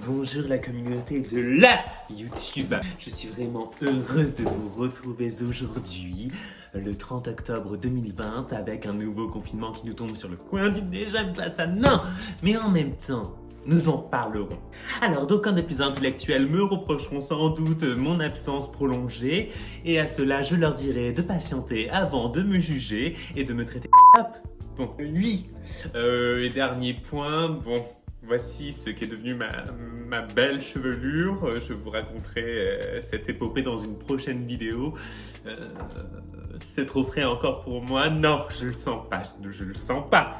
Bonjour la communauté de la YouTube. Je suis vraiment heureuse de vous retrouver aujourd'hui, le 30 octobre 2020, avec un nouveau confinement qui nous tombe sur le coin du nez. J'aime pas ça, non. Mais en même temps, nous en parlerons. Alors, d'aucuns des plus intellectuels me reprocheront sans doute mon absence prolongée, et à cela, je leur dirai de patienter avant de me juger et de me traiter hop. Bon, lui. Et dernier point, bon, voici ce qui est devenu ma belle chevelure. Je vous raconterai cette épopée dans une prochaine vidéo. C'est trop frais encore pour moi. Non, je le sens pas, je le sens pas.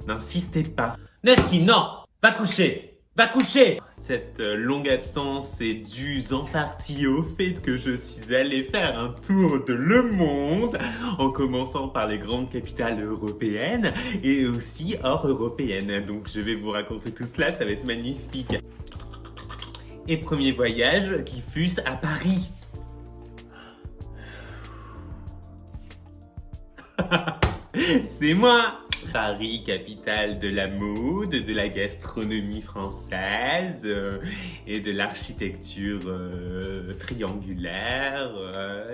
N'insistez pas. Neski, non! Va coucher! Va coucher! Cette longue absence est due en partie au fait que je suis allé faire un tour de le monde, en commençant par les grandes capitales européennes et aussi hors européennes. Donc je vais vous raconter tout cela, ça va être magnifique. Et premier voyage qui fût à Paris. C'est moi! Paris, capitale de la mode, de la gastronomie française et de l'architecture triangulaire.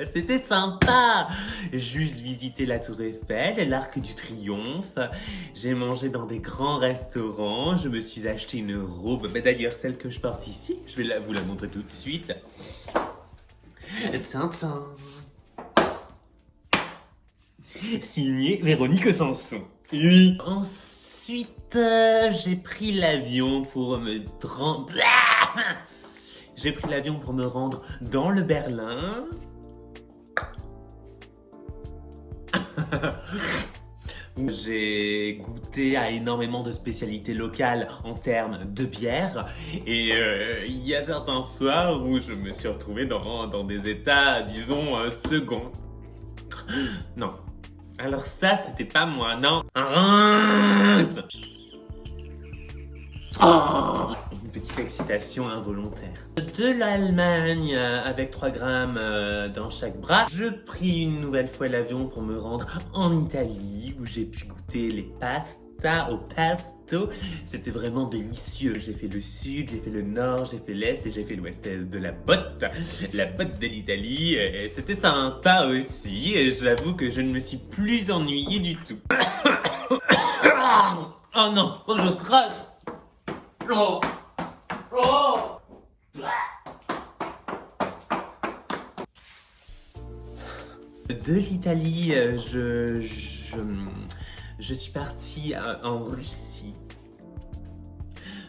C'était sympa! Juste visiter la Tour Eiffel, l'Arc du Triomphe. J'ai mangé dans des grands restaurants. Je me suis acheté une robe, d'ailleurs celle que je porte ici. Je vais vous la montrer tout de suite. Tintin. Signé Véronique Sanson. Oui. Ensuite, j'ai pris l'avion pour me rendre... J'ai pris l'avion pour me rendre dans le Berlin. J'ai goûté à énormément de spécialités locales en termes de bière. Et il y a certains soirs où je me suis retrouvé dans des états, disons, seconds. Non. Alors ça, c'était pas moi, non. Arrête! Oh, une petite excitation involontaire. De l'Allemagne, avec 3 grammes dans chaque bras, je pris une nouvelle fois l'avion pour me rendre en Italie, où j'ai pu goûter les pastas au pesto. C'était vraiment délicieux. J'ai fait le sud, j'ai fait le nord, j'ai fait l'est et j'ai fait l'ouest de la botte de l'Italie. Et c'était sympa aussi. Et j'avoue que je ne me suis plus ennuyé du tout. Oh non, oh, je crache. Oh. Oh. De l'Italie, je suis parti en Russie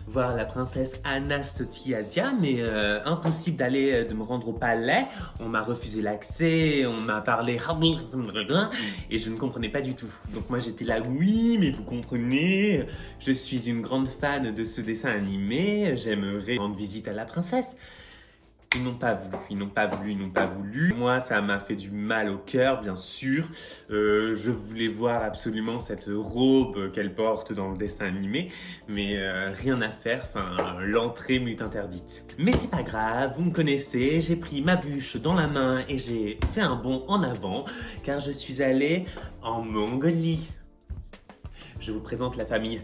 voir la princesse Anastasia, mais impossible de me rendre au palais. On m'a refusé l'accès, on m'a parlé et je ne comprenais pas du tout. Donc moi j'étais là, oui, mais vous comprenez, je suis une grande fan de ce dessin animé, j'aimerais rendre visite à la princesse. Ils n'ont pas voulu, ils n'ont pas voulu, ils n'ont pas voulu. Moi, ça m'a fait du mal au cœur, bien sûr. Je voulais voir absolument cette robe qu'elle porte dans le dessin animé, mais rien à faire, enfin, l'entrée m'eut interdite. Mais c'est pas grave, vous me connaissez, j'ai pris ma bûche dans la main et j'ai fait un bond en avant, car je suis allé en Mongolie. Je vous présente la famille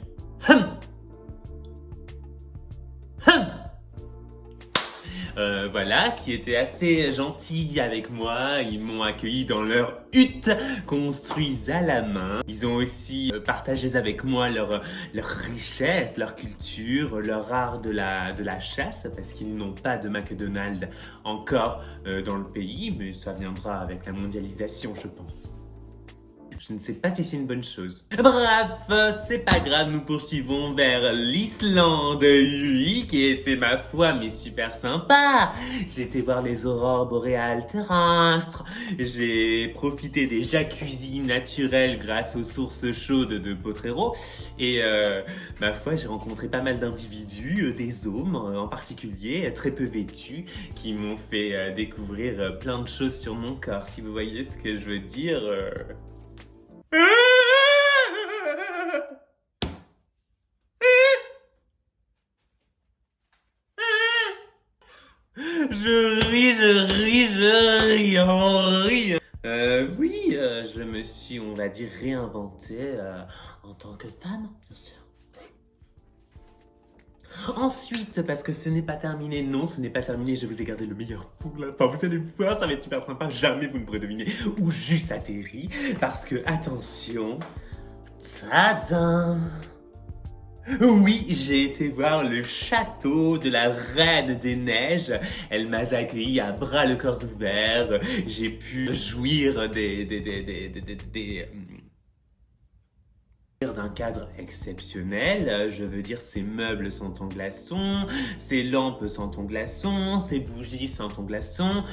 voilà, qui étaient assez gentils avec moi. Ils m'ont accueilli dans leur hutte construite à la main. Ils ont aussi partagé avec moi leur richesse, leur culture, leur art de la chasse, parce qu'ils n'ont pas de McDonald's encore dans le pays, mais ça viendra avec la mondialisation, je pense. Je ne sais pas si c'est une bonne chose. Bref, c'est pas grave, nous poursuivons vers l'Islande, oui, qui était ma foi, mais super sympa. J'ai été voir les aurores boréales terrestres, j'ai profité des jacuzzis naturels grâce aux sources chaudes de Potrero, et ma foi, j'ai rencontré pas mal d'individus, des hommes en particulier, très peu vêtus, qui m'ont fait découvrir plein de choses sur mon corps, si vous voyez ce que je veux dire. Je ris. Oui, je me suis, on va dire, réinventée en tant que femme, bien sûr. Ensuite, parce que ce n'est pas terminé, non, ce n'est pas terminé, je vous ai gardé le meilleur pour la fin. Vous allez voir, ça va être super sympa, jamais vous ne pourrez deviner où juste atterri. Parce que, attention, tadam! Oui, j'ai été voir le château de la Reine des Neiges. Elle m'a accueilli à bras le corps ouverts. J'ai pu jouir d'un cadre exceptionnel. Je veux dire, ces meubles sont en glaçons, ces lampes sont en glaçons, ces bougies sont en glaçons.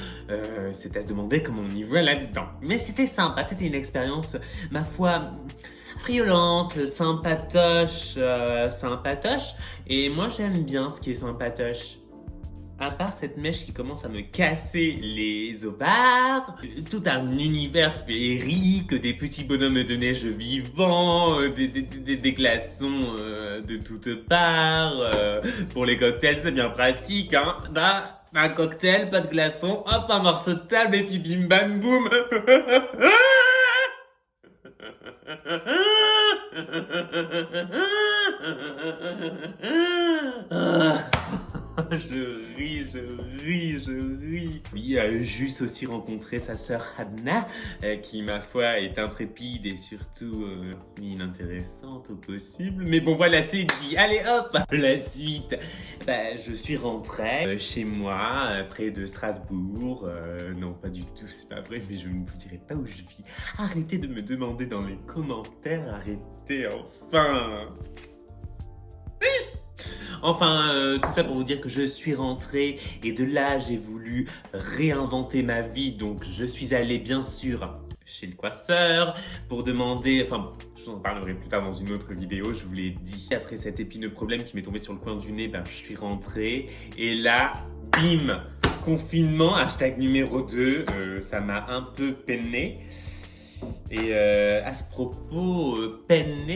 C'est à se demander comment on y voit là-dedans. Mais c'était sympa, c'était une expérience, ma foi, friolente, sympatoche, sympatoche. Et moi, j'aime bien ce qui est sympatoche. À part cette mèche qui commence à me casser les ovaires, tout un univers féerique, des petits bonhommes de neige vivants, des glaçons de toutes parts. Pour les cocktails, c'est bien pratique, hein. Un cocktail, pas de glaçons, hop, un morceau de table et puis bim bam boum. Je ris. Oui, juste aussi rencontré sa sœur Hadna, qui, ma foi, est intrépide et surtout inintéressante au possible. Mais bon, voilà, c'est dit. Allez, hop, la suite. Je suis rentré chez moi, près de Strasbourg. Non, pas du tout, c'est pas vrai, mais je ne vous dirai pas où je vis. Arrêtez de me demander dans les commentaires, arrêtez, enfin. Enfin, tout ça pour vous dire que je suis rentré et de là, j'ai voulu réinventer ma vie. Donc, je suis allé, bien sûr, chez le coiffeur pour demander... Enfin, je vous en parlerai plus tard dans une autre vidéo, je vous l'ai dit. Après cet épineux problème qui m'est tombé sur le coin du nez, je suis rentré. Et là, bim, confinement, hashtag numéro 2, ça m'a un peu peiné. Et à ce propos, penne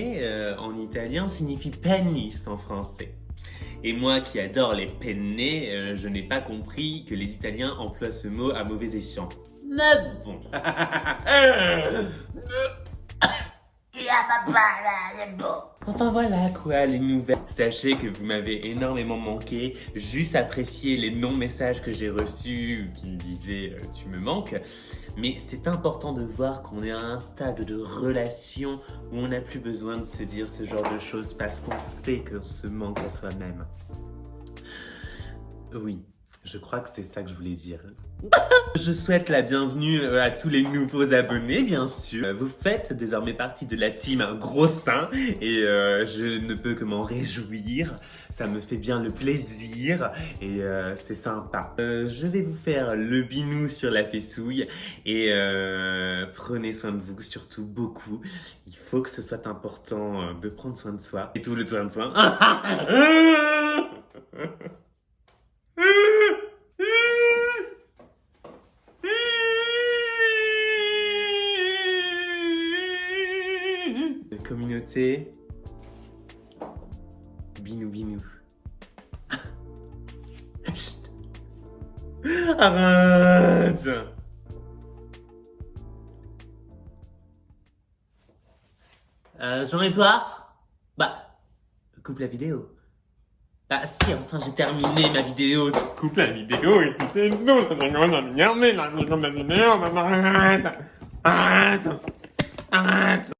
en italien signifie penis en français. Et moi qui adore les penne, je n'ai pas compris que les Italiens emploient ce mot à mauvais escient. Mais bon. Enfin voilà quoi, les nouvelles. Sachez que vous m'avez énormément manqué. Juste apprécier les non-messages que j'ai reçus qui me disaient tu me manques. Mais c'est important de voir qu'on est à un stade de relation où on n'a plus besoin de se dire ce genre de choses parce qu'on sait qu'on se manque à soi-même. Oui, je crois que c'est ça que je voulais dire. Je souhaite la bienvenue à tous les nouveaux abonnés, bien sûr. Vous faites désormais partie de la team Gros Sein et je ne peux que m'en réjouir. Ça me fait bien le plaisir et c'est sympa. Je vais vous faire le binou sur la fessouille et prenez soin de vous, surtout beaucoup. Il faut que ce soit important de prendre soin de soi et tout le soin de soi. Communauté, binou binou. Chut. Arrête. Jean-Édouard, coupe la vidéo. Si, enfin j'ai terminé ma vidéo. Tu coupes la vidéo et puis c'est nous. Arrête.